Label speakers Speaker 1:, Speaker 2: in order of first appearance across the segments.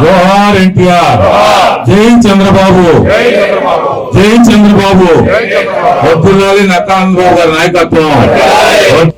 Speaker 1: जोहार एनटीआर, जय चंद्रबाबू, जय चंद्रबाबू, वद्दुलाली नक्का आंध्रबाबु गारी नायकत्వం।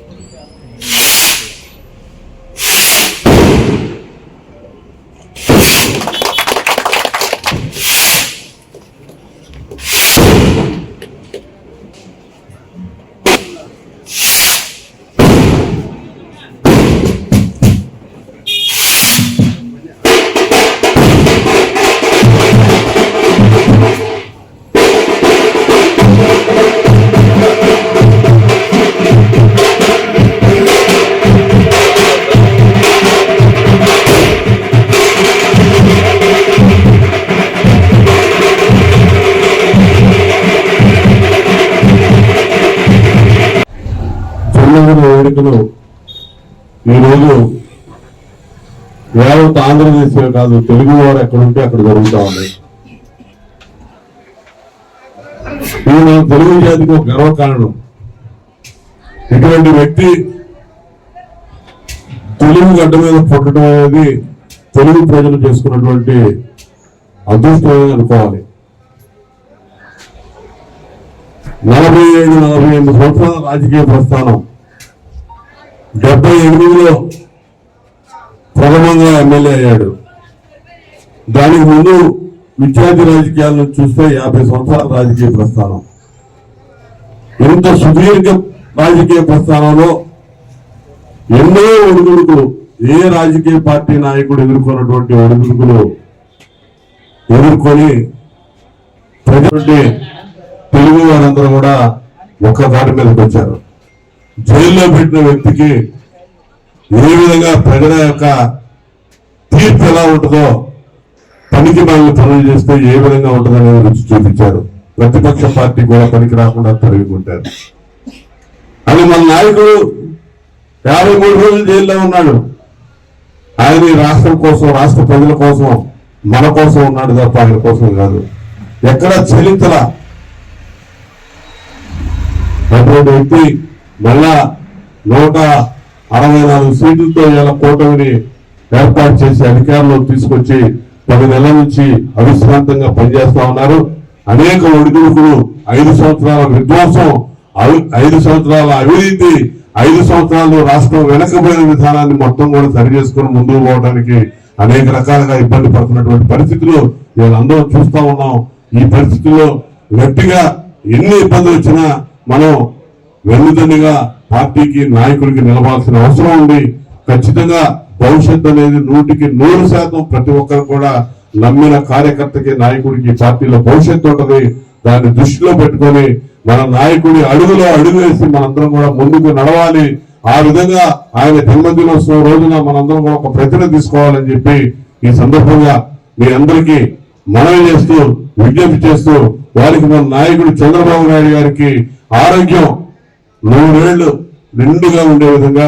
Speaker 1: వేడుకలు ఈరోజు యావత్ ఆంధ్రదేశమే కాదు తెలుగు వారు ఎక్కడుంటే అక్కడ జరుగుతూ ఉన్నాయి. ఇది మన తెలుగు జాతికి ఒక గర్వకారణం. ఇటువంటి వ్యక్తి తెలుగు గడ్డ మీద పుట్టడం అనేది తెలుగు ప్రజలు చేసుకున్నటువంటి అదృష్టమే అనుకోవాలి. 47-48 సంవత్సరాల రాజకీయ ప్రస్థానం, 78లో ప్రథమంగా ఎమ్మెల్యే అయ్యాడు. దానికి ముందు విద్యార్థి రాజకీయాలను చూస్తే 50 సంవత్సరాల రాజకీయ ప్రస్థానం. ఇంత సుదీర్ఘ రాజకీయ ప్రస్థానంలో ఎన్నో ఒడిదుడుకులు, ఏ రాజకీయ పార్టీ నాయకుడు ఎదుర్కొన్నటువంటి ఒడిదుడుకులు ఎదుర్కొని ప్రజలు తెలుగు వారందరూ కూడా ఒక్క దాటి మీదకి వచ్చారు. జైల్లో పెట్టిన వ్యక్తికి ఏ విధంగా ప్రజల యొక్క తీర్పు ఎలా ఉంటుందో, పనికి మాలిన పనులు చేస్తే ఏ విధంగా ఉంటుందనేది రుచి చూపించారు. ప్రతిపక్ష పార్టీ కూడా పనికి రాకుండా తరిగికుంటారు. అని మన నాయకుడు 53 రోజులు జైల్లో ఉన్నాడు. ఆయన ఈ రాష్ట్రం కోసం, రాష్ట్ర ప్రజల కోసం, మన కోసం ఉన్నాడు తప్ప ఆయన కోసం కాదు. ఎక్కడ చెల్లించలా. అటువంటి వ్యక్తి మళ్ళా 164 సీట్లతో ఇలా కూటమిని ఏర్పాటు చేసి అధికారంలో తీసుకొచ్చి 10 నెలల నుంచి అవిశ్రాంతంగా పనిచేస్తా ఉన్నారు. అనేక ఒడిదుడుకులు, 5 సంవత్సరాల విధ్వంసం, 5 సంవత్సరాల అవినీతి, 5 సంవత్సరాలు రాష్ట్రం వెనకపోయిన విధానాన్ని మొత్తం కూడా సరి చేసుకుని ముందుకు పోవడానికి అనేక రకాలుగా ఇబ్బంది పడుతున్నటువంటి పరిస్థితులు వీళ్ళందరూ చూస్తా ఉన్నాం. ఈ పరిస్థితుల్లో గట్టిగా ఎన్ని ఇబ్బందులు వచ్చినా మనం వెన్నుదన్నుగా పార్టీకి, నాయకుడికి నిలవాల్సిన అవసరం ఉంది. ఖచ్చితంగా భవిష్యత్తు అనేది 100% ప్రతి ఒక్కరు కూడా నమ్మిన కార్యకర్తకి, నాయకుడికి పార్టీలో భవిష్యత్తు ఉంటుంది. దాన్ని దృష్టిలో పెట్టుకొని మన నాయకుడి అడుగులో అడుగు వేసి మనందరం కూడా ముందుకు నడవాలి. ఆ విధంగా ఆయన జన్మదినోత్సవం రోజున మనందరం కూడా ఒక ప్రతిజ్ఞ తీసుకోవాలని చెప్పి ఈ సందర్భంగా మీ అందరికీ మనవి చేస్తూ, విజ్ఞప్తి చేస్తూ, వారికి మన నాయకుడు చంద్రబాబు నాయుడు గారికి ఆరోగ్యం 100 ఏళ్లు నిండుగా ఉండే విధంగా